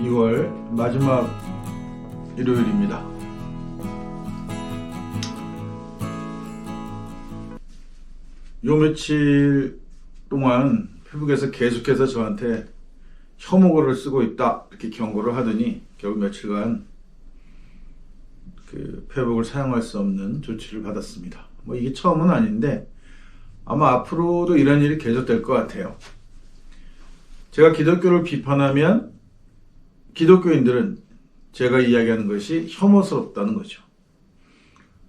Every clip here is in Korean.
2월 마지막 일요일입니다. 요 며칠 동안 페북에서 계속해서 저한테 혐오글을 쓰고 있다 이렇게 경고를 하더니 결국 며칠간 페북을 사용할 수 없는 조치를 받았습니다. 뭐 이게 처음은 아닌데 아마 앞으로도 이런 일이 계속될 것 같아요. 제가 기독교를 비판하면 기독교인들은 제가 이야기하는 것이 혐오스럽다는 거죠.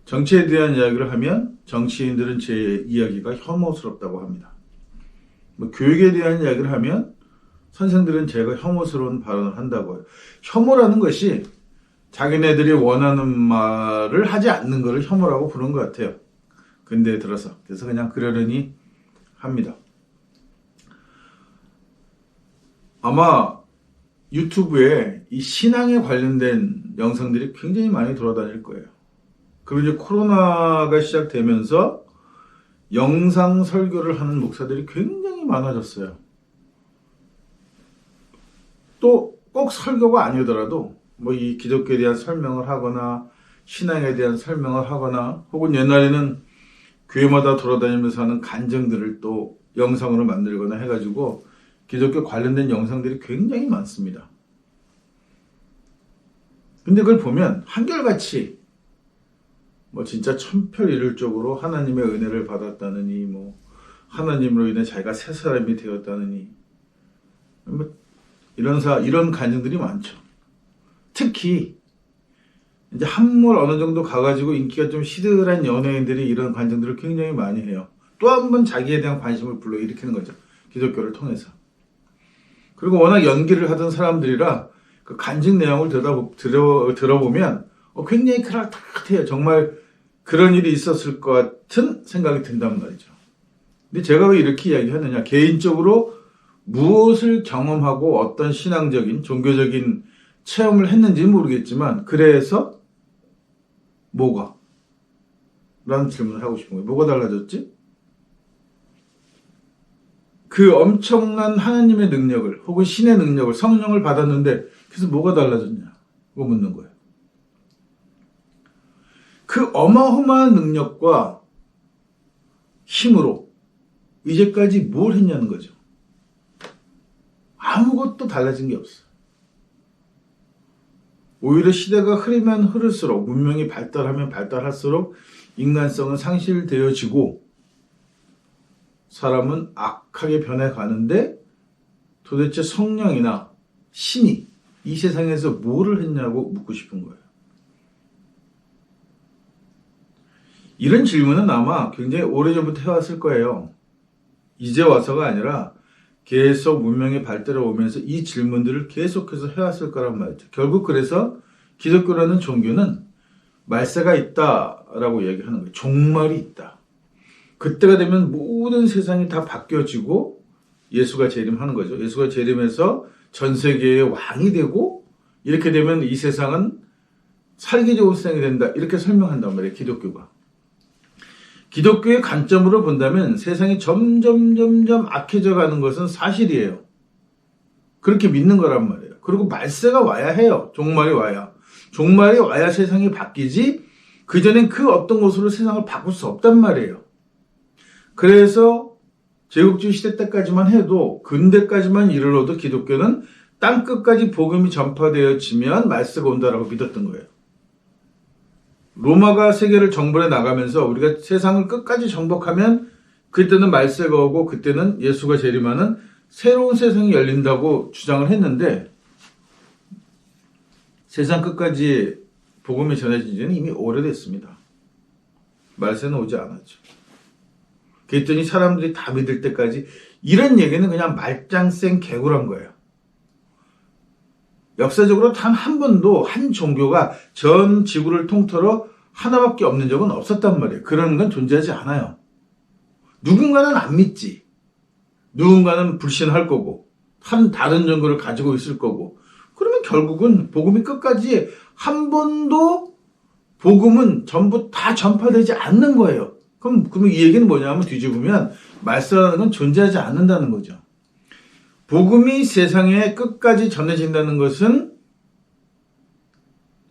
정치에 대한 이야기를 하면 정치인들은 제 이야기가 혐오스럽다고 합니다. 뭐 교육에 대한 이야기를 하면 선생들은 제가 혐오스러운 발언을 한다고 해요. 혐오라는 것이 자기네들이 원하는 말을 하지 않는 것을 혐오라고 부르는 것 같아요. 근대에 들어서. 그래서 그냥 그러려니 합니다. 아마 유튜브에 이 신앙에 관련된 영상들이 굉장히 많이 돌아다닐 거예요. 그리고 이제 코로나가 시작되면서 영상 설교를 하는 목사들이 굉장히 많아졌어요. 또 꼭 설교가 아니더라도 뭐 이 기독교에 대한 설명을 하거나 신앙에 대한 설명을 하거나 혹은 옛날에는 교회마다 돌아다니면서 하는 간증들을 또 영상으로 만들거나 해가지고 기독교 관련된 영상들이 굉장히 많습니다. 근데 그걸 보면 한결같이 뭐 진짜 천편일률적으로 하나님의 은혜를 받았다느니 뭐 하나님으로 인해 자기가 새 사람이 되었다느니 뭐 이런 간증들이 많죠. 특히 이제 한물 어느 정도 가가지고 인기가 좀 시들한 연예인들이 이런 간증들을 굉장히 많이 해요. 또 한 번 자기에 대한 관심을 불러일으키는 거죠. 기독교를 통해서. 그리고 워낙 연기를 하던 사람들이라 그 간증 내용을 들어보면 굉장히 그럴듯해요. 정말 그런 일이 있었을 것 같은 생각이 든단 말이죠. 근데 제가 왜 이렇게 이야기하느냐. 개인적으로 무엇을 경험하고 어떤 신앙적인, 종교적인 체험을 했는지는 모르겠지만 그래서 뭐가? 라는 질문을 하고 싶은 거예요. 뭐가 달라졌지? 그 엄청난 하나님의 능력을 혹은 신의 능력을 성령을 받았는데 그래서 뭐가 달라졌냐? 그거 묻는 거예요. 그 어마어마한 능력과 힘으로 이제까지 뭘 했냐는 거죠. 아무것도 달라진 게 없어요. 오히려 시대가 흐르면 흐를수록 문명이 발달하면 발달할수록 인간성은 상실되어지고 사람은 악하게 변해가는데 도대체 성령이나 신이 이 세상에서 뭐를 했냐고 묻고 싶은 거예요. 이런 질문은 아마 굉장히 오래전부터 해왔을 거예요. 이제 와서가 아니라 계속 문명이 발달해 오면서 이 질문들을 계속해서 해왔을 거란 말이죠. 결국 그래서 기독교라는 종교는 말세가 있다라고 얘기하는 거예요. 종말이 있다. 그때가 되면 모든 세상이 다 바뀌어지고 예수가 재림하는 거죠. 예수가 재림해서 전 세계의 왕이 되고 이렇게 되면 이 세상은 살기 좋은 세상이 된다. 이렇게 설명한단 말이에요. 기독교가. 기독교의 관점으로 본다면 세상이 점점 악해져 가는 것은 사실이에요. 그렇게 믿는 거란 말이에요. 그리고 말세가 와야 해요. 종말이 와야. 종말이 와야 세상이 바뀌지 그전엔 그 어떤 것으로 세상을 바꿀 수 없단 말이에요. 그래서 제국주의 시대 때까지만 해도 근대까지만 이르러도 기독교는 땅끝까지 복음이 전파되어지면 말세가 온다라고 믿었던 거예요. 로마가 세계를 정벌해 나가면서 우리가 세상을 끝까지 정복하면 그때는 말세가 오고 그때는 예수가 재림하는 새로운 세상이 열린다고 주장을 했는데 세상 끝까지 복음이 전해진 지는 이미 오래됐습니다. 말세는 오지 않았죠. 그랬더니 사람들이 다 믿을 때까지 이런 얘기는 그냥 말짱생 개구란 거예요. 역사적으로 단 한 번도 한 종교가 전 지구를 통틀어 하나밖에 없는 적은 없었단 말이에요. 그런 건 존재하지 않아요. 누군가는 안 믿지. 누군가는 불신할 거고 다른 종교를 가지고 있을 거고 그러면 결국은 복음이 끝까지 한 번도 복음은 전부 다 전파되지 않는 거예요. 그럼 이 얘기는 뭐냐면 뒤집으면 말세라는 건 존재하지 않는다는 거죠. 복음이 세상에 끝까지 전해진다는 것은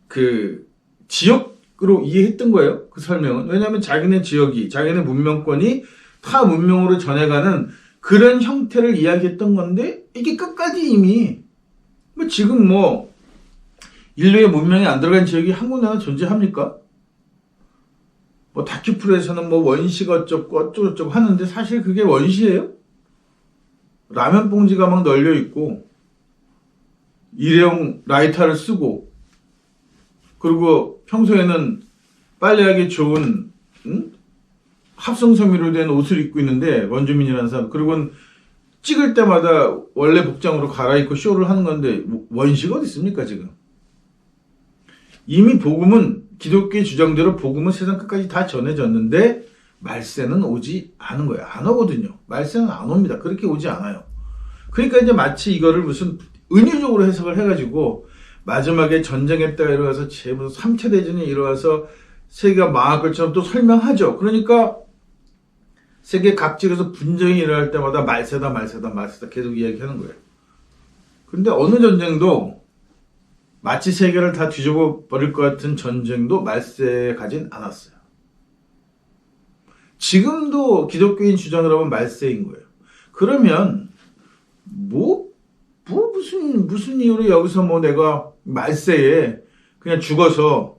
그 지역으로 이해했던 거예요. 그 설명은. 왜냐하면 자기네 지역이, 자기네 문명권이 타 문명으로 전해가는 그런 형태를 이야기했던 건데, 이게 끝까지 이미 뭐 지금 뭐 인류의 문명이 안 들어간 지역이 한 군데나 존재합니까? 뭐 다큐프로에서는 뭐 원시가 어쩌고 어쩌고 하는데 사실 그게 원시예요? 라면 봉지가 막 널려 있고 일회용 라이터를 쓰고, 그리고 평소에는 빨래하기 좋은 합성섬유로 된 옷을 입고 있는데, 원주민이라는 사람, 그리고는 찍을 때마다 원래 복장으로 갈아입고 쇼를 하는 건데 원시가 어디 있습니까 지금? 이미 복음은, 기독교의 주장대로 복음은 세상 끝까지 다 전해졌는데 말세는 오지 않은 거예요. 안 오거든요. 말세는 안 옵니다. 그렇게 오지 않아요. 그러니까 이제 마치 이거를 무슨 은유적으로 해석을 해가지고 마지막에 전쟁했다가 일어나서 무슨 3차 대전이 일어나서 세계가 망할 것처럼 또 설명하죠. 그러니까 세계 각지에서 분쟁이 일어날 때마다 말세다 계속 이야기하는 거예요. 근데 어느 전쟁도 마치 세계를 다 뒤집어 버릴 것 같은 전쟁도 말세에 가진 않았어요. 지금도 기독교인 주장을 하면 말세인 거예요. 그러면 무슨 이유로 여기서 뭐 내가 말세에 그냥 죽어서,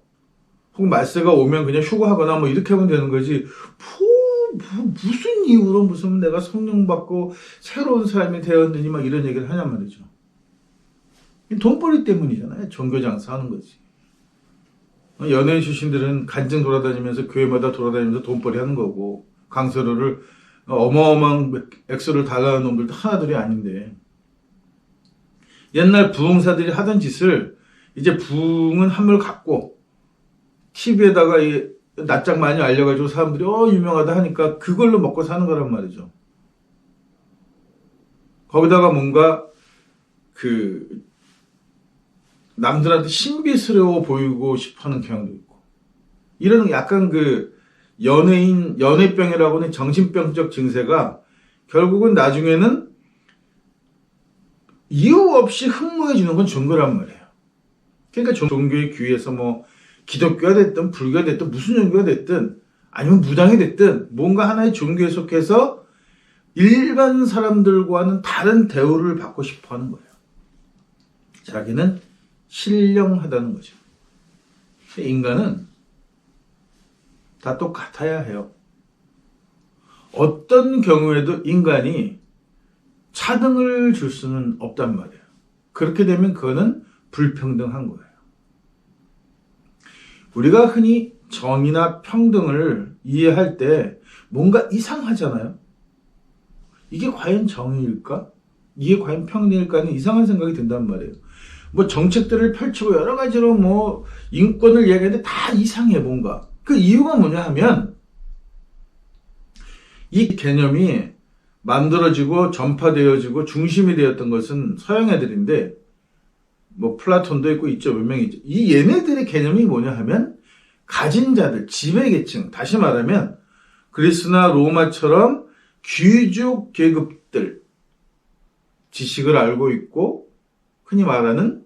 혹은 말세가 오면 그냥 휴거하거나 뭐 이렇게 하면 되는 거지, 무슨 이유로 무슨 내가 성령 받고 새로운 사람이 되었느니 막 이런 얘기를 하냔 말이죠. 돈벌이 때문이잖아요. 종교 장사하는 거지. 연예인 출신들은 간증 돌아다니면서 교회마다 돌아다니면서 돈벌이 하는 거고, 강서로를 어마어마한 액수를 달라는 놈들도 하나둘이 아닌데, 옛날 부흥사들이 하던 짓을 이제 부흥은 한물 갖고 TV에다가 낯짝 많이 알려가지고 사람들이 유명하다 하니까 그걸로 먹고 사는 거란 말이죠. 거기다가 뭔가 남들한테 신비스러워 보이고 싶어하는 경향도 있고, 이런 약간 연예병이라고 하는 정신병적 증세가 결국은 나중에는 이유 없이 흠모해 주는 건 종교란 말이에요. 그러니까 종교의 귀에서 뭐 기독교가 됐든 불교가 됐든 무슨 종교가 됐든 아니면 무당이 됐든 뭔가 하나의 종교에 속해서 일반 사람들과는 다른 대우를 받고 싶어 하는 거예요. 자기는 신령하다는 거죠. 인간은 다 똑같아야 해요. 어떤 경우에도 인간이 차등을 줄 수는 없단 말이에요. 그렇게 되면 그거는 불평등한 거예요. 우리가 흔히 정의나 평등을 이해할 때 뭔가 이상하잖아요. 이게 과연 정의일까? 이게 과연 평등일까는 이상한 생각이 든단 말이에요. 뭐 정책들을 펼치고 여러 가지로 뭐 인권을 이야기하는데 다 이상해 뭔가. 그 이유가 뭐냐 하면 이 개념이 만들어지고 전파되어지고 중심이 되었던 것은 서양 애들인데, 뭐 플라톤도 있고 있죠, 몇 명이 있죠. 이 얘네들의 개념이 뭐냐 하면 가진 자들, 지배계층, 다시 말하면 그리스나 로마처럼 귀족 계급들, 지식을 알고 있고 흔히 말하는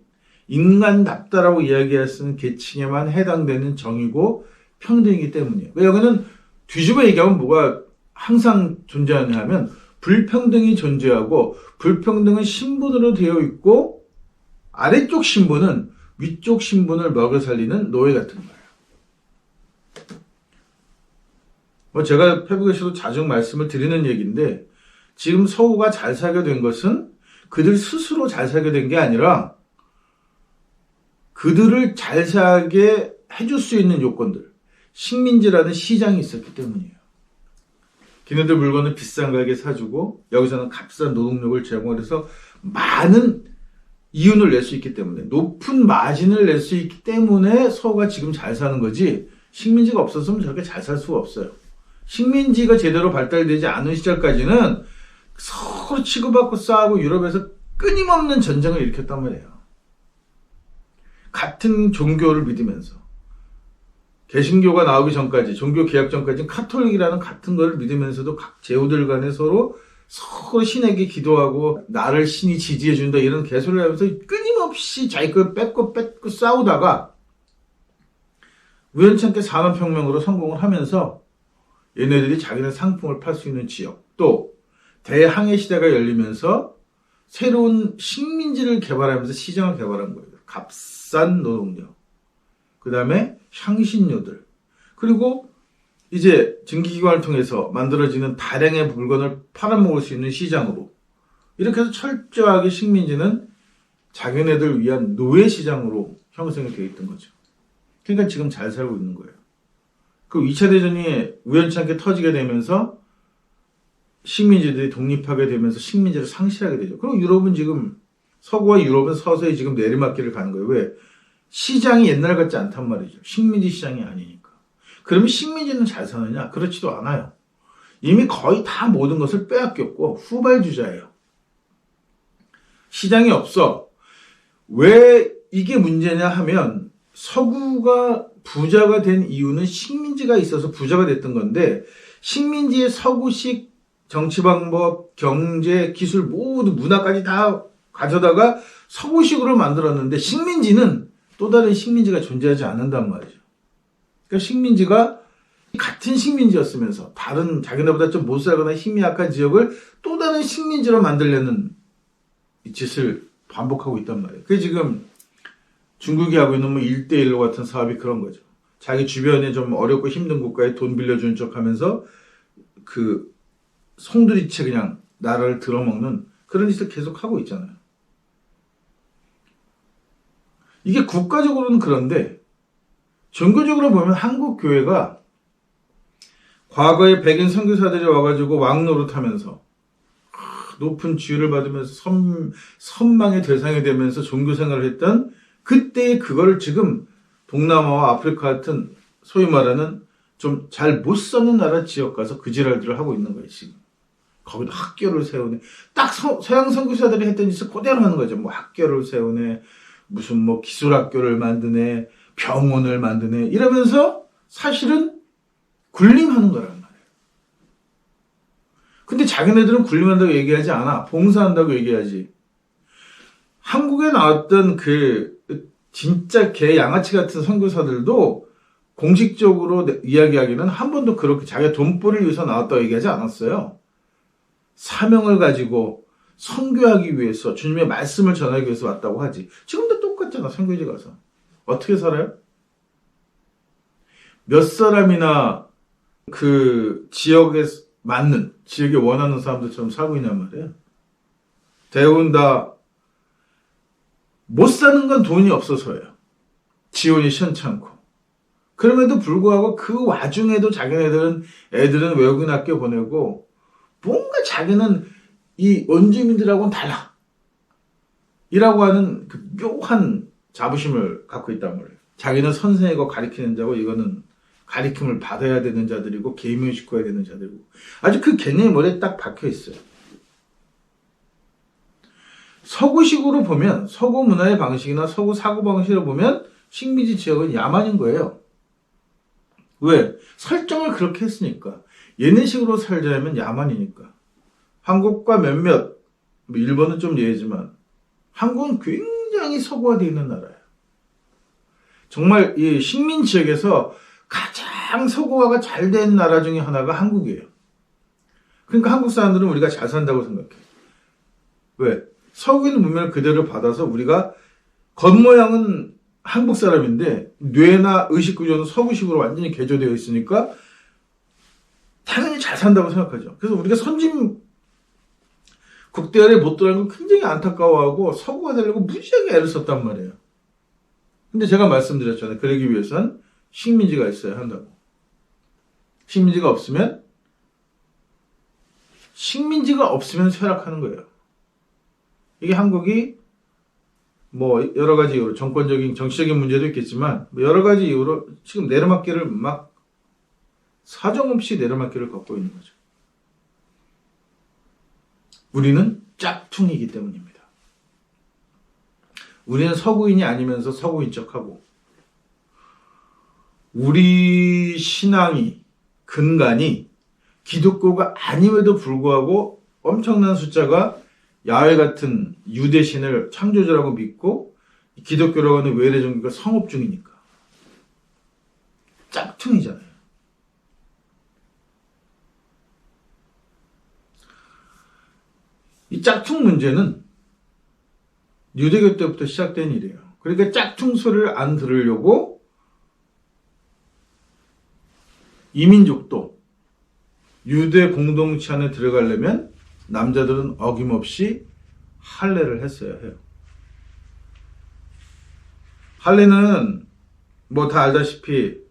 인간답다라고 이야기할 수 있는 계층에만 해당되는 정의고 평등이기 때문이에요. 여기는 뒤집어 얘기하면 뭐가 항상 존재하냐 하면 불평등이 존재하고, 불평등은 신분으로 되어 있고 아래쪽 신분은 위쪽 신분을 먹여 살리는 노예 같은 거예요. 제가 페북에서도 자주 말씀을 드리는 얘기인데, 지금 서구가 잘 살게 된 것은 그들 스스로 잘 살게 된 게 아니라 그들을 잘 살게 해줄 수 있는 요건들, 식민지라는 시장이 있었기 때문이에요. 걔네들 물건을 비싼 가격에 사주고 여기서는 값싼 노동력을 제공해서 많은 이윤을 낼 수 있기 때문에, 높은 마진을 낼 수 있기 때문에 서구가 지금 잘 사는 거지, 식민지가 없었으면 저렇게 잘 살 수가 없어요. 식민지가 제대로 발달되지 않은 시절까지는 서로 치고받고 싸우고 유럽에서 끊임없는 전쟁을 일으켰단 말이에요. 같은 종교를 믿으면서. 개신교가 나오기 전까지, 종교 개혁 전까지는 카톨릭이라는 같은 거를 믿으면서도 각 제후들 간에 서로 서로 신에게 기도하고 나를 신이 지지해준다 이런 개소리를 하면서 끊임없이 자기 걸 뺏고 싸우다가 우연찮게 산업혁명으로 성공을 하면서 얘네들이 자기네 상품을 팔 수 있는 지역, 또 대항해 시대가 열리면서 새로운 식민지를 개발하면서 시장을 개발한 거예요. 값싼 노동력, 그 다음에 향신료들, 그리고 이제 증기기관을 통해서 만들어지는 다량의 물건을 팔아먹을 수 있는 시장으로, 이렇게 해서 철저하게 식민지는 자기네들 위한 노예 시장으로 형성이 되어 있던 거죠. 그러니까 지금 잘 살고 있는 거예요. 그 2차 대전이 우연찮게 터지게 되면서 식민지들이 독립하게 되면서 식민지를 상실하게 되죠. 그리고 유럽은 지금, 서구와 유럽은 서서히 지금 내리막길을 가는 거예요. 왜? 시장이 옛날 같지 않단 말이죠. 식민지 시장이 아니니까. 그러면 식민지는 잘 사느냐? 그렇지도 않아요. 이미 거의 다 모든 것을 빼앗겼고 후발주자예요. 시장이 없어. 왜 이게 문제냐 하면, 서구가 부자가 된 이유는 식민지가 있어서 부자가 됐던 건데, 식민지의 서구식 정치 방법, 경제, 기술 모두 문화까지 다 가져다가 서구식으로 만들었는데, 식민지는 또 다른 식민지가 존재하지 않는단 말이죠. 그러니까 식민지가 같은 식민지였으면서 다른 자기네보다 좀 못 살거나 힘이 약한 지역을 또 다른 식민지로 만들려는 이 짓을 반복하고 있단 말이에요. 그게 지금 중국이 하고 있는 뭐 1대1로 같은 사업이 그런 거죠. 자기 주변에 좀 어렵고 힘든 국가에 돈 빌려주는 척 하면서 그 송두리째 그냥 나라를 들어먹는 그런 짓을 계속 하고 있잖아요. 이게 국가적으로는 그런데 종교적으로 보면 한국 교회가 과거에 백인 선교사들이 와가지고 왕 노릇하면서 높은 지위를 받으면서 선망의 대상이 되면서 종교 생활을 했던 그때의 그거를 지금 동남아와 아프리카 같은 소위 말하는 좀 잘 못 사는 나라 지역 가서 그 지랄들을 하고 있는 거예요, 지금. 거기도 학교를 세우네. 딱 서양 선교사들이 했던 짓을 그대로 하는 거죠. 뭐 학교를 세우네. 무슨 뭐 기술학교를 만드네. 병원을 만드네. 이러면서 사실은 군림하는 거란 말이에요. 근데 자기네들은 군림한다고 얘기하지 않아. 봉사한다고 얘기하지. 한국에 나왔던 그 진짜 개 양아치 같은 선교사들도 공식적으로 이야기하기는 한 번도 그렇게 자기가 돈벌이를 위해서 나왔다고 얘기하지 않았어요. 사명을 가지고 선교하기 위해서, 주님의 말씀을 전하기 위해서 왔다고 하지. 지금도 똑같잖아, 선교지 가서. 어떻게 살아요? 몇 사람이나 그 지역에 맞는, 지역에 원하는 사람들처럼 살고 있냔 말이에요. 대부분 다 못 사는 건 돈이 없어서예요. 지원이 시원찮고. 그럼에도 불구하고 그 와중에도 애들은 외국인 학교 보내고 뭔가 자기는 이 원주민들하고는 달라. 이라고 하는 그 묘한 자부심을 갖고 있단 말이에요. 자기는 선생이고 가리키는 자고 이거는 가리킴을 받아야 되는 자들이고 계명시켜야 되는 자들이고 아주 그 개념이 머리에 딱 박혀 있어요. 서구식으로 보면, 서구 문화의 방식이나 서구 사고방식으로 보면 식민지 지역은 야만인 거예요. 왜? 설정을 그렇게 했으니까. 얘네식으로 살자면 야만이니까. 한국과 몇몇, 일본은 좀 예외지만 한국은 굉장히 서구화되어 있는 나라예요. 정말 이 식민 지역에서 가장 서구화가 잘 된 나라 중에 하나가 한국이에요. 그러니까 한국 사람들은 우리가 잘 산다고 생각해. 왜? 서구인 문명을 그대로 받아서 우리가 겉모양은 한국 사람인데 뇌나 의식 구조는 서구식으로 완전히 개조되어 있으니까 당연히 잘 산다고 생각하죠. 그래서 우리가 선진 국대열에 못 들어가는 걸 굉장히 안타까워하고 서구가 되려고 무지하게 애를 썼단 말이에요. 근데 제가 말씀드렸잖아요. 그러기 위해서는 식민지가 있어야 한다고. 식민지가 없으면 쇠락하는 거예요. 이게 한국이 뭐 여러 가지 이유로 정권적인 정치적인 문제도 있겠지만 여러 가지 이유로 지금 내리막길을 막 사정없이 내리막길을 걷고 있는 거죠. 우리는 짝퉁이기 때문입니다. 우리는 서구인이 아니면서 서구인 척하고 우리 신앙이 근간이 기독교가 아님에도 불구하고 엄청난 숫자가 야훼 같은 유대신을 창조주라고 믿고 기독교라고 하는 외래 종교가 성업 중이니까. 짝퉁이잖아요. 이 짝퉁 문제는 유대교 때부터 시작된 일이에요. 그러니까 짝퉁 소리를 안 들으려고 이민족도 유대 공동체 안에 들어가려면 남자들은 어김없이 할례를 했어야 해요. 할례는 뭐 다 알다시피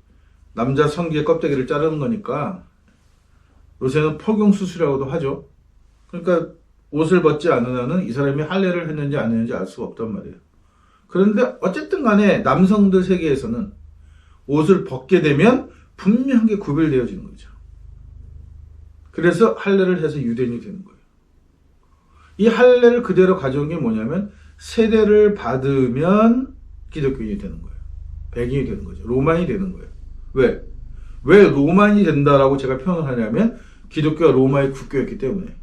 남자 성기의 껍데기를 자르는 거니까 요새는 포경수술이라고도 하죠. 그러니까 옷을 벗지 않은 한은 이 사람이 할례를 했는지 안 했는지 알 수가 없단 말이에요. 그런데 어쨌든 간에 남성들 세계에서는 옷을 벗게 되면 분명하게 구별되어지는 거죠. 그래서 할례를 해서 유대인이 되는 거예요. 이 할례를 그대로 가져온 게 뭐냐면 세례를 받으면 기독교인이 되는 거예요. 백인이 되는 거죠. 로마인이 되는 거예요. 왜? 왜 로마인이 된다라고 제가 표현을 하냐면 기독교가 로마의 국교였기 때문에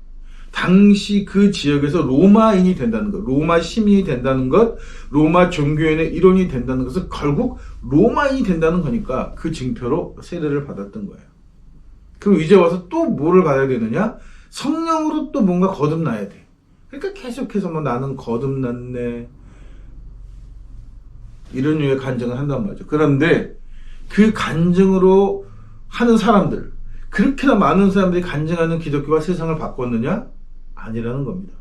당시 그 지역에서 로마인이 된다는 것, 로마 시민이 된다는 것, 로마 종교인의 일원이 된다는 것은 결국 로마인이 된다는 거니까 그 징표로 세례를 받았던 거예요. 그리고 이제 와서 또 뭐를 받아야 되느냐? 성령으로 또 뭔가 거듭나야 돼. 그러니까 계속해서 뭐 나는 거듭났네. 이런 류의 간증을 한단 말이죠. 그런데 그 간증으로 하는 사람들, 그렇게나 많은 사람들이 간증하는 기독교가 세상을 바꿨느냐? 아니라는 겁니다.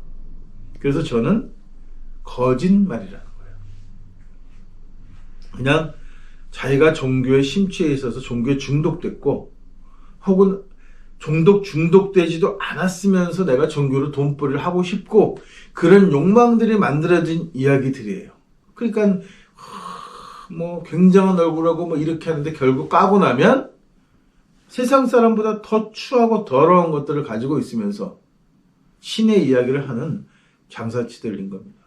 그래서 저는 거짓말이라는 거예요. 그냥 자기가 종교에 심취해 있어서 종교에 중독됐고 혹은 중독되지도 않았으면서 내가 종교로 돈벌이를 하고 싶고 그런 욕망들이 만들어진 이야기들이에요. 그러니까 뭐 굉장한 얼굴하고 뭐 이렇게 하는데 결국 까고 나면 세상 사람보다 더 추하고 더러운 것들을 가지고 있으면서 신의 이야기를 하는 장사치들인 겁니다.